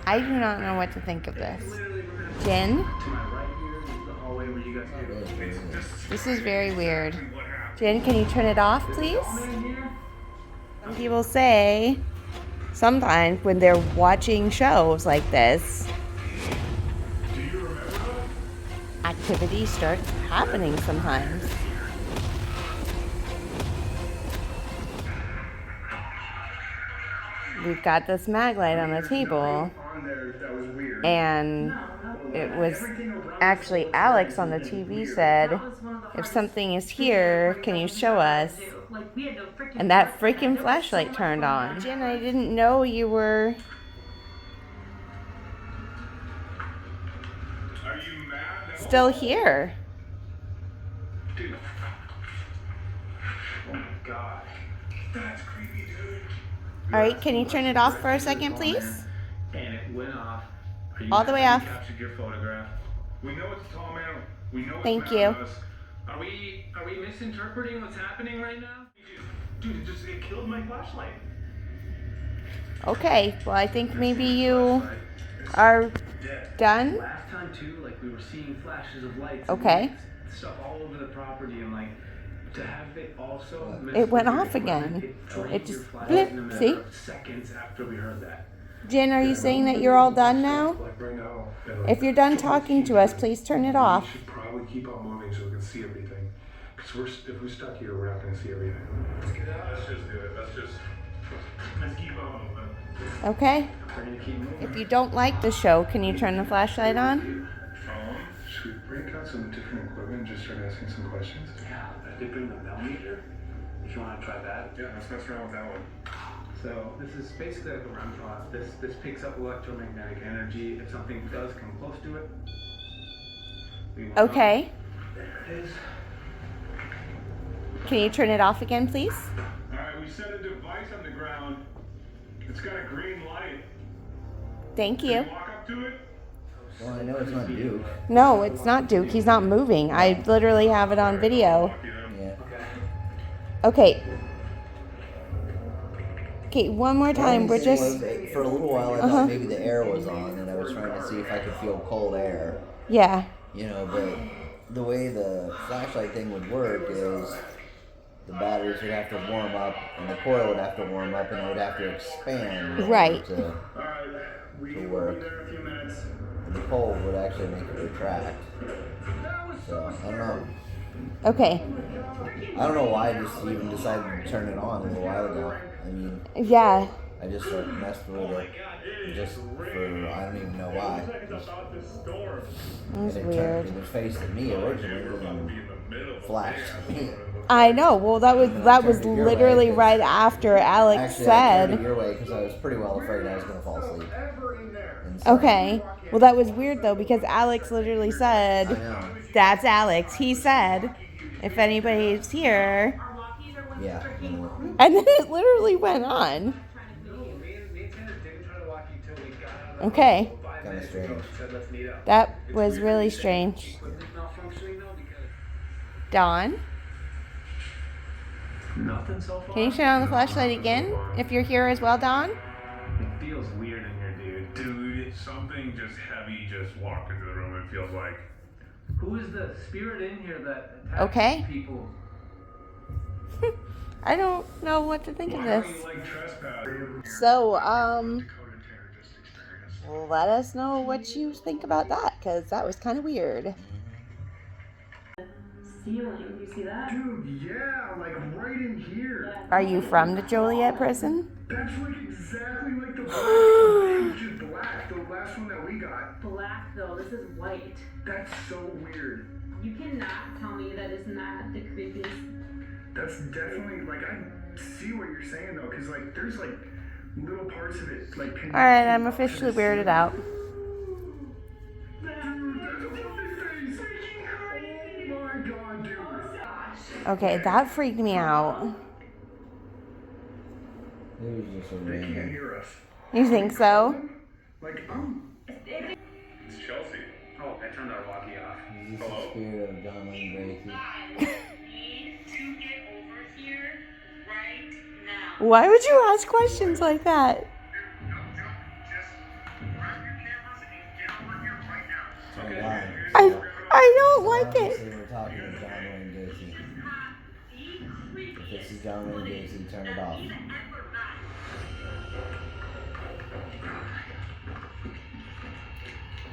I do not know what to think of this. Jen? This is very weird. Jen, can you turn it off, please? Some people say sometimes when they're watching shows like this, activity starts happening sometimes. We've got this Maglite on the table, and it was actually Alex on the TV said, if something is here, can you show us? And that freaking flashlight turned on. Jen, I didn't know you were... still here. Dude. Oh my god. That's creepy, dude. All right, can you turn it off for a second, please? And it went off. All the way off. Captured your photograph. We know it's a tall man. We know it's Thank you. Are we misinterpreting what's happening right now? Dude, it killed my flashlight. Okay, well I think maybe you are done. Last time too, like we were seeing flashes of lights. Okay. And stuff all over the property, and like to have it also. It went off again. It just blip. See? Seconds after we heard that. Jen, are you saying that you're all done now? If you're done talking to us, please turn it off. We should probably keep on moving so we can see everything. Because if we're stuck here, we're not going to see everything. Let's get out. Let's just do it. Let's keep on moving. Okay. We're gonna keep moving. If you don't like the show, can you turn the flashlight on? Should we break out some different equipment and just start asking some questions? Yeah, they bring the millimeter. If you want to try that. Yeah, let's mess around with that one. So this is basically like a REM pod. This picks up electromagnetic energy. If something does come close to it. Okay. There it is. Can you turn it off again, please? Alright, we set a device on the ground. It's got a green light. Thank you. Can you walk up to it? Well, I know it's not Duke. No, it's not Duke. He's not moving. I literally have it on video. Yeah. Okay. Okay, one more time. We're just... For a little while, I thought maybe the air was on, and I was trying to see if I could feel cold air. Yeah. You know, but the way the flashlight thing would work is the batteries would have to warm up, and the coil would have to warm up, and it would have to expand. Right. To work. The pole would actually make it retract. So, I don't know. Okay. I don't know why I just even decided to turn it on a little while ago. I mean... Yeah. I just messed with it just for, I don't even know why. That's weird. It was facing me originally and flashed me. I know. Well, that was literally right after Alex Actually, I said... turned it your way because I was pretty well afraid I was going to fall asleep. So, Okay. Well, that was weird, though, because Alex literally said... I know. That's Alex. He said, if anybody's here... Yeah. And then it literally went on. Okay. Kind of strange. That was really strange. Dawn? Nothing so far. Can you turn on the flashlight again if you're here as well, Dawn? It feels weird in here, dude. Dude, something just heavy just walked into the room, it feels like. Who is the spirit in here that attacks Okay. people? I don't know what to think of this. Why don't you like trespass? So, let us know what you think about that, because that was kind of weird. Ceiling, you see that? Dude, yeah, like right in here. Are you from the Joliet prison? That's like exactly like the black, which is black, the last one that we got. Black though, this is white. That's so weird. You cannot tell me that is not the creepiest. That's definitely, like, I see what you're saying though, because like there's like little parts of it like Alright, I'm officially weirded out. Okay, that freaked me out. It was just a They can't random. hear us. You think so? Like, it's Chelsea. Oh, I turned our walkie off. Is this the spirit of John Wayne Gacy? Need to get over here right now. Why would you ask questions like that? Just Turned on. I So, don't so like it. obviously we're talking to John Wayne Gacy. If this is John Wayne Gacy, turn it off.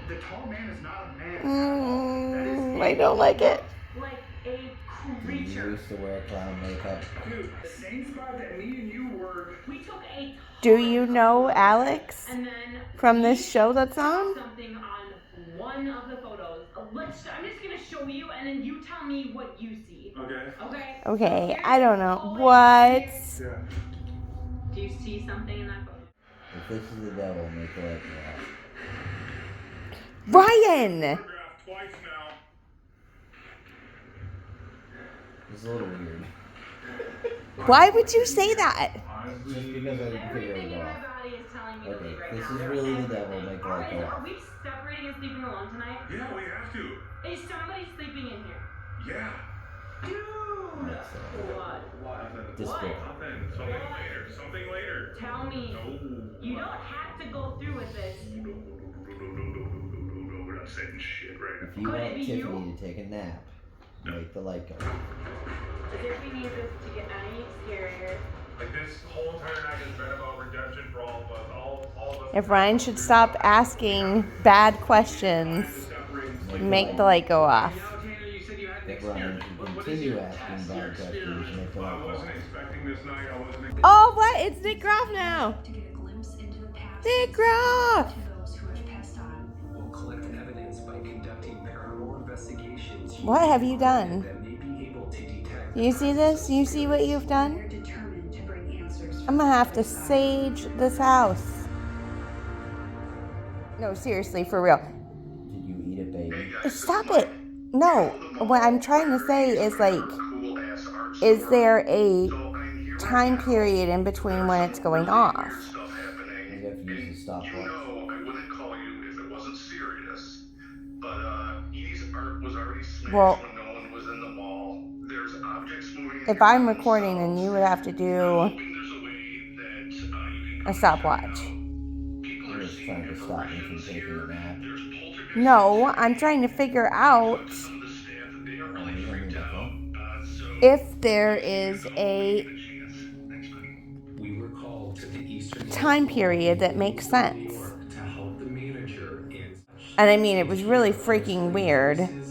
The tall man is not a man at all. That is I don't like it. Like a Did you creature. used to wear clown makeup? Dude, the same spot that me and you were. We took a Do you know Alex and then from this show that's saw on? something on one of the photos. I'm just gonna show you, and then you tell me what you see. Okay. Okay. Okay, I don't know. What? Yeah. Do you see something in that photo? If this is the devil, make the light go off. Ryan! Photographed twice now. It's a little weird. Why would you say that? Just because I didn't figure Everything it in my off. body is telling me to Okay, leave right this now. is really the devil, make the light Alright, go are off. we separating and sleeping alone tonight? Yeah, we have to. Is somebody sleeping in here? Yeah. Dude! That's What? Discord. Nothing. Something later. Something later. Tell me. No. You don't have to go through with this. No, we're not saying shit right now. If you Could it want be Tiffany you? to take a nap, make the light go off. As if we need this to get any scarier. Like this whole entire night has been about redemption for all of us. All of us. If Ryan should stop asking bad questions, make the light go off. Now, Tanner, you said you had an If Ryan experience. can What is continue your asking past bad year questions, experience? make the light I go wasn't off. expecting this night. I wasn't. Oh, what? It's Nick Groff now. To get a glimpse into the past Nick Groff! to those who have passed on. Will collect evidence by conducting paranormal investigations. What have you done? That may be able to detect You see this? You see what you've done? They're determined to bring answers. I'm gonna have to sage this house. No, seriously, for real. Did you eat a baby? Stop it. No, what I'm trying to say is like, is there a time period in between when it's going off? You have to use the stopwatch. No, I wouldn't call you if it wasn't serious. But Edie's art was already smashed Well, when no one was in the mall. There's objects moving. if I'm recording, then you would have to I'm do hoping there's a way that you can a stopwatch. People You're are just seeing trying to stop me from apparitions taking here. a nap. There's poltergeists. No, I'm trying to figure out Some of the staff, they are Oh, really you freaked have out. me So if there is a Thanks, buddy. We were called to the Eastern time period that makes New sense. York to help the manager in And I mean, it was really freaking weird, and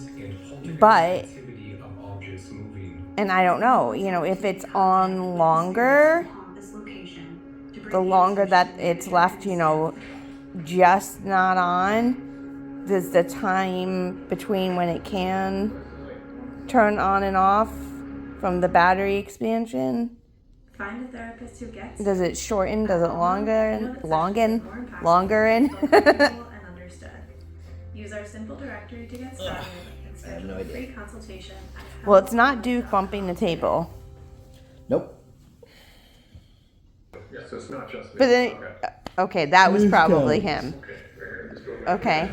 but, activity of objects moving. and I don't know, you know, if it's on longer, This location to bring the longer that it's left, you know, just not on, does the time between when it can turn on and off from the battery expansion, Find a therapist who gets does it shorten, does it longer, longer and understood. Use our simple directory to get started and schedule no a idea. free consultation at Well, it's not Duke bumping the table, Nope. Yeah, so it's not just me. but then, okay, that was probably go. him. Okay, right here. Just go. Okay,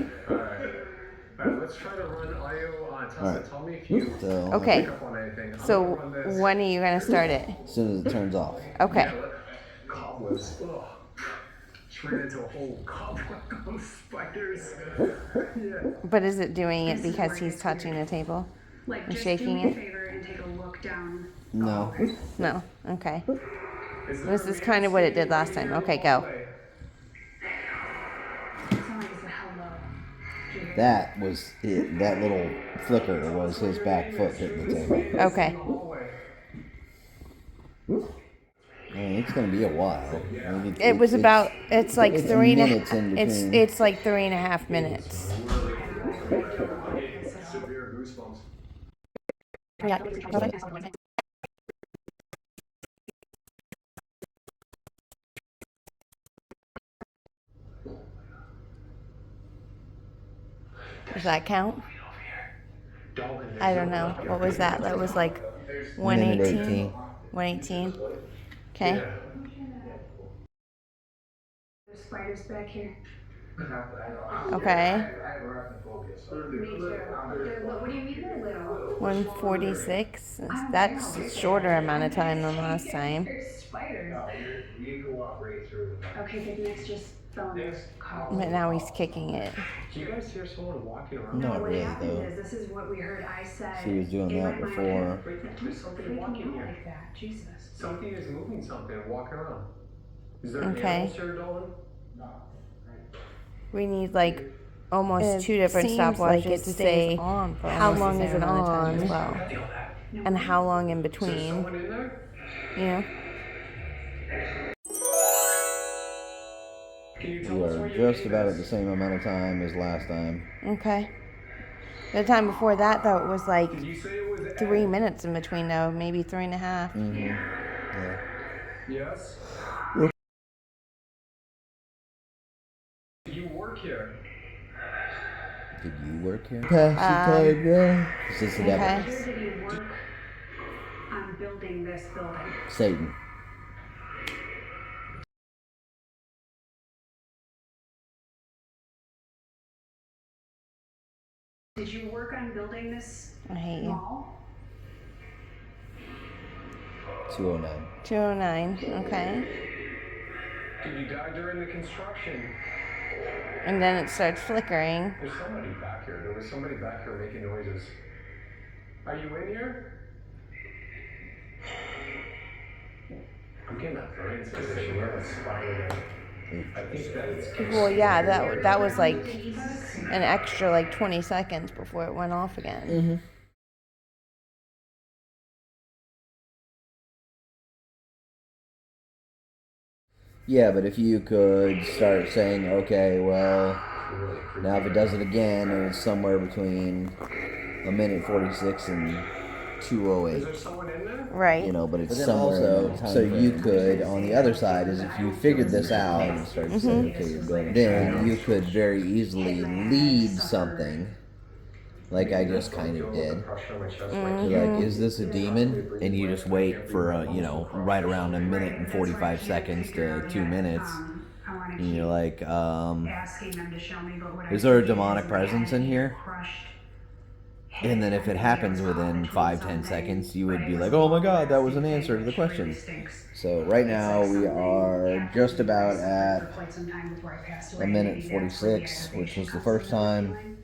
Alright, let's try to run audio on Tesla. Alright. Tell me if you So, okay. pick up on anything. I'm So gonna run this. when are you gonna start it? as soon as it turns off. Okay. Yeah, cobwebs. Ugh. Just ran into a whole cobweb of spiders. Yeah. But is it doing it because he's touching the table? like And just shaking do me it? a favor and take a look down. No. No. Okay. Is This is kind of what it did last time. Okay, go. It's not like it's a hello. That was it. That little flicker was his back foot hitting the table. Okay. I mean, it's gonna be a while. I mean, It was about. It's like it's three and minutes in a. between. It's like 3.5 minutes. Severe goosebumps. Does that count? I don't know. What was that? That was like 118. 118. Okay. There's spiders back here. Okay. Me too. What do you mean they're little? 146. That's a shorter amount of time than last time. There's spiders. You can walk right through. Okay, good. Next, just But now he's kicking it. Do you guys hear someone walking around? Not really, though. This is what we heard. I said. She was doing that before. Wait, there's something walking here. Like that. Jesus. Something is moving something and walking around. Is there Okay. animals here, Dolan? We need like almost It 2 different seems stopwatches like it to stays say on for how almost the long same is it amount of time on as well. and how long in Is there between. someone in there? You know? Can you tell We us are where your just name about is? at the same amount of time as last time. Okay. The time before that, though, it was like Did you say it was 3 Ed? minutes in between, though, maybe 3.5. Yeah. Yes. Do you work here? Did you work here? Pass the time now. Is this the devil? Okay. Did you work on building this building? Satan. Did you work on building this I hate you. mall? 209. 209. Okay. Did you die during the construction? And then it starts flickering. There's somebody back here. There was somebody back here making noises. Are you in here? I'm getting that brain sensation where it's spiraling. I think that it's. Well, yeah, that was like an extra like 20 seconds before it went off again. Yeah, but if you could start saying, okay, well, now if it does it again, and it's somewhere between 1:46 and Is 2:08. there someone in there? Right. You know, but it's But then somewhere also, in that time so you frame. could, on the other side, is if you figured this out, And start to say, okay, you're building. Then you could very easily lead something, like I just kind of did. Pressure on my chest. Like, is this a demon? And you just wait for, right around 1:45 to 2 minutes. I want to And you're like, asking them to show me, but what is I there a see demonic is presence in here? crushed And then if it happens within 5-10 seconds, you would be like, oh my god, that was an answer to the question. So right now we are just about at 1:46, which was the first time.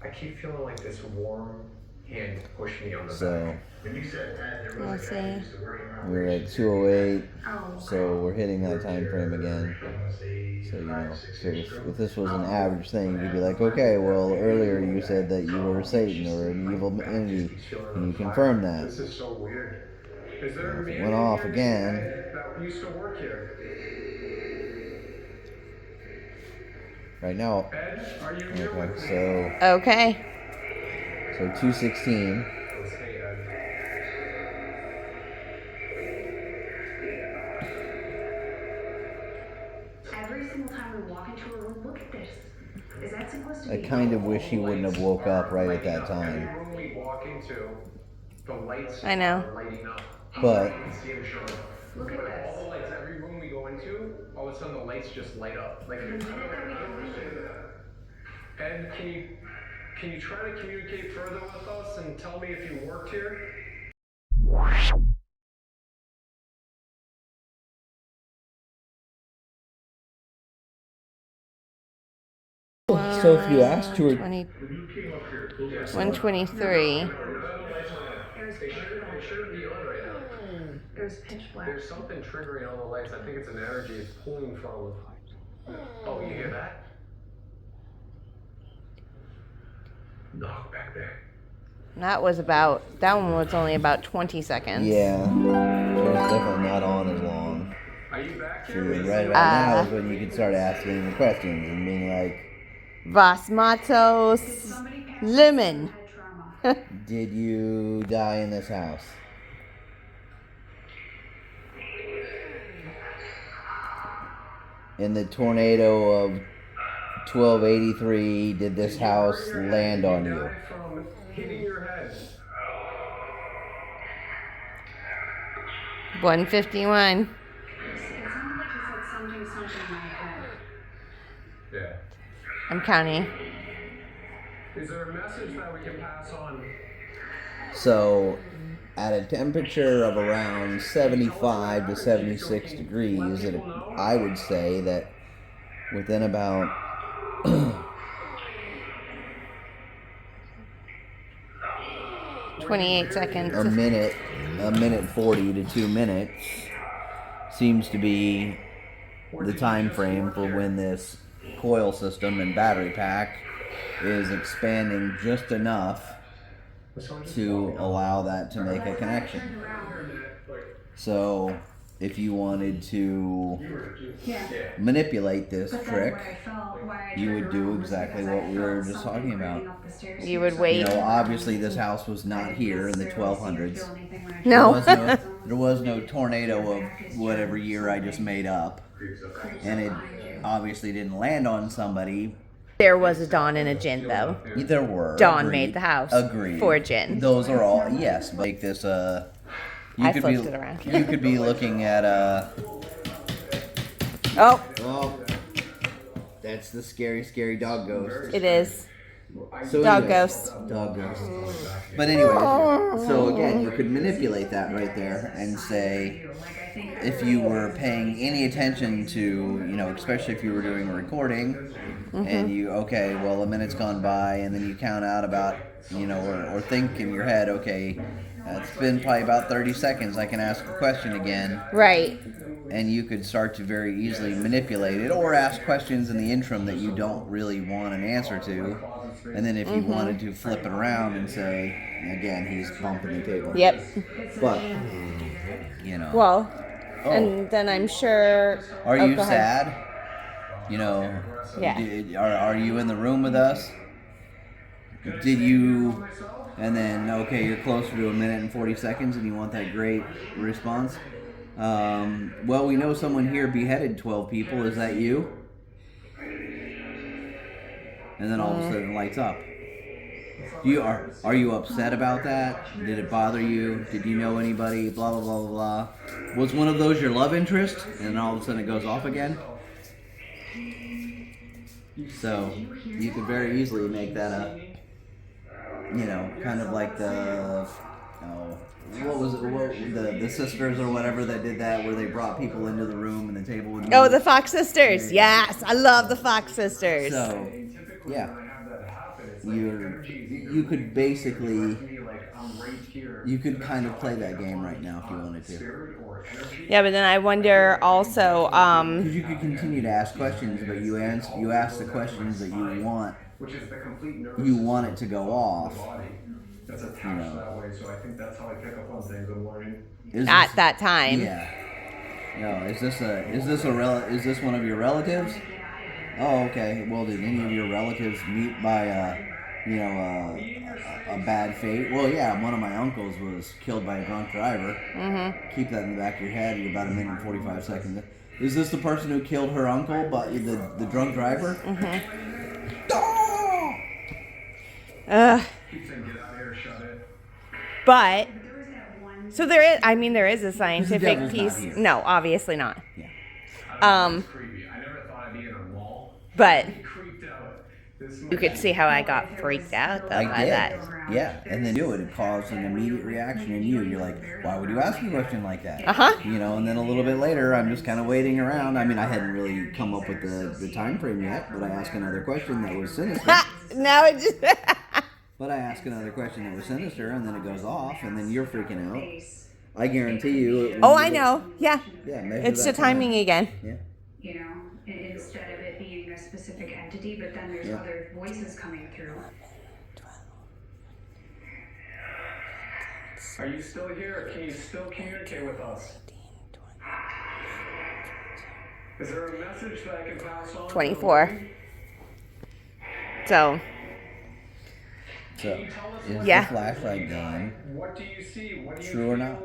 I keep feeling like this warm hand push me on the So back. When you said that, there was Let's a guy who see. used to work around we're at 2:08, so we're hitting that time frame again. So if this was an average thing, you'd be like, okay, well earlier you said that you were Satan or an evil entity. Can you confirm that? This is so weird. Is there a If it man went in off here again. that used to work here? Right now, Ed, are you here okay, with me? so Okay. 2:16. Hey, Ed. every single time we walk into a room, look at this. Is that supposed to I be? kind of wish he wouldn't have woke up right at that Every time. room we walk into, the lights I know. are lighting up. But You can see them showing. Look at this. All the lights, every room we go into, all of a sudden the lights just light up. Like, I don't understand that. Ed, can you try to communicate further with us and tell me if you worked here? So if you asked her, 123. It shouldn't be on right now. It was pitch black. There's something triggering all the lights. I think it's an energy it's pulling from. Oh, you hear that? Knock back there. That one was only about 20 seconds. yeah, so it's definitely not on as long. Are you back So here? right about now is when you can start asking the questions and being like, Was Matos Lemon? did you die in this house? In the tornado of 1283, did this house land on you? Die from hitting your head. 151. It sounded like he said something in my head. Yeah. I'm counting. Is there a message that we can pass on? So, at a temperature of around 75 to 76 degrees, I would say that within about 28 seconds. a minute 40 to 2 minutes seems to be the time frame for when this coil system and battery pack is expanding just enough to allow that to make a connection. So if you wanted to manipulate this trick, you would do exactly what we were just talking about. You would wait. You know, obviously this house was not here in the 1200s. No. There was no tornado of whatever year I just made up. And it obviously didn't land on somebody. There was a Dawn and a Jin, though. There were. Dawn Agreed. made the house. Agreed. For Jin. Those are all, yes. But make this, I flipped it around. You could be looking at, Oh. That's the scary, scary dog ghost. It is. So Dog anyway, ghost. Dog ghost. But anyway, so again, you could manipulate that right there and say, if you were paying any attention to, you know, especially if you were doing a recording, and you, okay, well, a minute's gone by, and then you count out about, you know, or think in your head, okay, it's been probably about 30 seconds, I can ask a question again. Right. And you could start to very easily manipulate it, or ask questions in the interim that you don't really want an answer to. And then if you wanted to flip it around and say, again, he's bumping the table. Yep. But, you know. Well, and then I'm sure... Are you go ahead. sad? You know, Yeah. Are you in the room with us? Did you... And then, okay, you're closer to a minute and 40 seconds and you want that great response. Well, we know someone here beheaded 12 people. Is that you? And then all of a sudden it lights up. Are you upset about that? Did it bother you? Did you know anybody? Blah, blah, blah, blah, blah. Was one of those your love interest? And then all of a sudden it goes off again? So, you could very easily make that a, you know, kind of like the, what was it, the sisters or whatever that did that, where they brought people into the room and the table would move. Oh, the Fox Sisters. Yes, I love the Fox Sisters. So, yeah. You could basically, you could kind of play that game right now if you wanted to. Yeah, but then I wonder also, because you could continue to ask questions, but you ask the questions that you want it to go off. That's attached that way, so I think that's how I pick up on things I'm learning. At that time. Yeah. No, is this one of your relatives? Oh, okay. Well, did any of your relatives meet by a bad fate? Well, yeah, one of my uncles was killed by a drunk driver. Mm-hmm. Keep that in the back of your head. You're about a minute and 45 seconds. Is this the person who killed her uncle, but the drunk driver? Mm-hmm. But so there is a scientific piece. No, obviously not. Yeah. I never thought I'd be in a mall. But you could see how I got freaked out though by that. Yeah, and then it caused an immediate reaction in you. You're like, why would you ask a question like that? You know, and then a little bit later, I'm just kind of waiting around. I mean, I hadn't really come up with the time frame yet, but I asked another question that was sinister. Now it just. But I ask another question that was sinister, and then it goes off, and then you're freaking out. I guarantee you. Oh, I know. Yeah. Yeah, it's the timing again. Yeah. You know, instead of it being a specific entity, but then there's other voices coming through. Are you still here? Can you still communicate with us? Is there a message that I can pass on? 24. So, is the flashlight game what do you see? What do you true or not?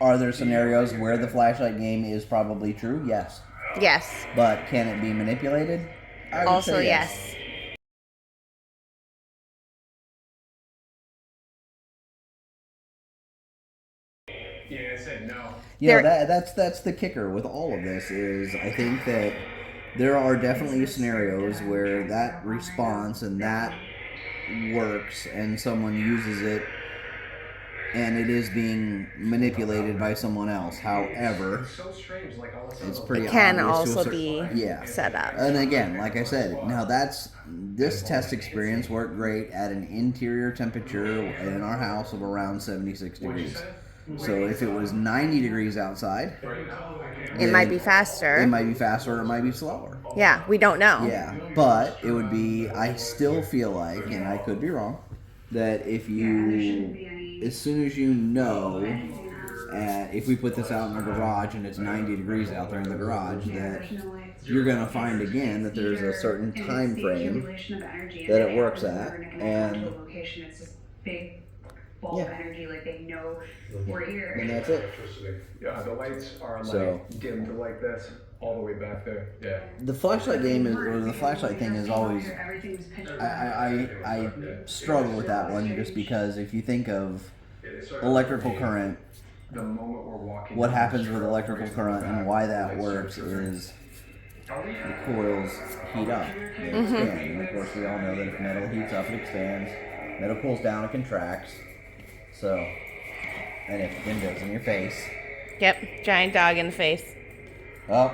Are there scenarios where the flashlight game is probably true? Yes. Yes. But can it be manipulated? I would Also, say yes. Yeah, I said no. Yeah, that's the kicker with all of this is I think that there are definitely scenarios where that response and that works and someone uses it and it is being manipulated by someone else. However, It's so strange, like all of a sudden. it's pretty It can obvious to a also certain- be yeah. set up. And again, like I said, now this test experience worked great at an interior temperature in our house of around 76 degrees. So if it was 90 degrees outside, It might be faster. It might be faster or it might be slower. Yeah, we don't know. Yeah, but it would be, I still feel like, and I could be wrong, that if you, as soon as you know, if we put this out in the garage and it's 90 degrees out there in the garage, that you're going to find again that there's a certain time frame that it works at, and ball of energy, like they know we're here. and that's it. Yeah, the lights are like So- dimmed like this, all the way back there. Yeah. The flashlight game is, or the flashlight thing is always, Everything's pitch black. I struggle with that one just because if you think of electrical current, The moment we're walking. what down happens the with street, electrical current and why that works is the coils heat up, they expand, and of course we all know that if metal heats up, it expands. Metal cools down, it contracts. So, and if it goes in your face. Yep, giant dog in the face. Oh.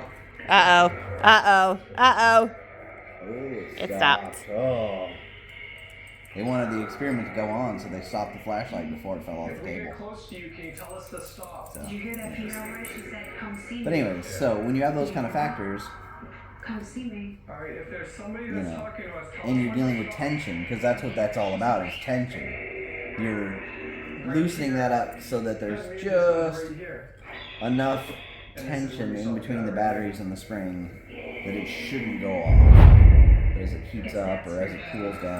Uh-oh. Uh-oh. Uh-oh. It stopped. Oh. They wanted the experiment to go on, so they stopped the flashlight before it fell off If the we table. get close to you, can you tell us to stop? Did you hear that female where she said, come see me? But anyways, so when you have those kind of factors, Come see me. All right, if there's somebody you that's know, talking to us, tell and us you're when dealing to with stop. tension, because that's what that's all about, is tension. You're loosening that up so that there's just Right here. enough tension in between the batteries and the spring that it shouldn't go off. But as it heats up or as it cools down,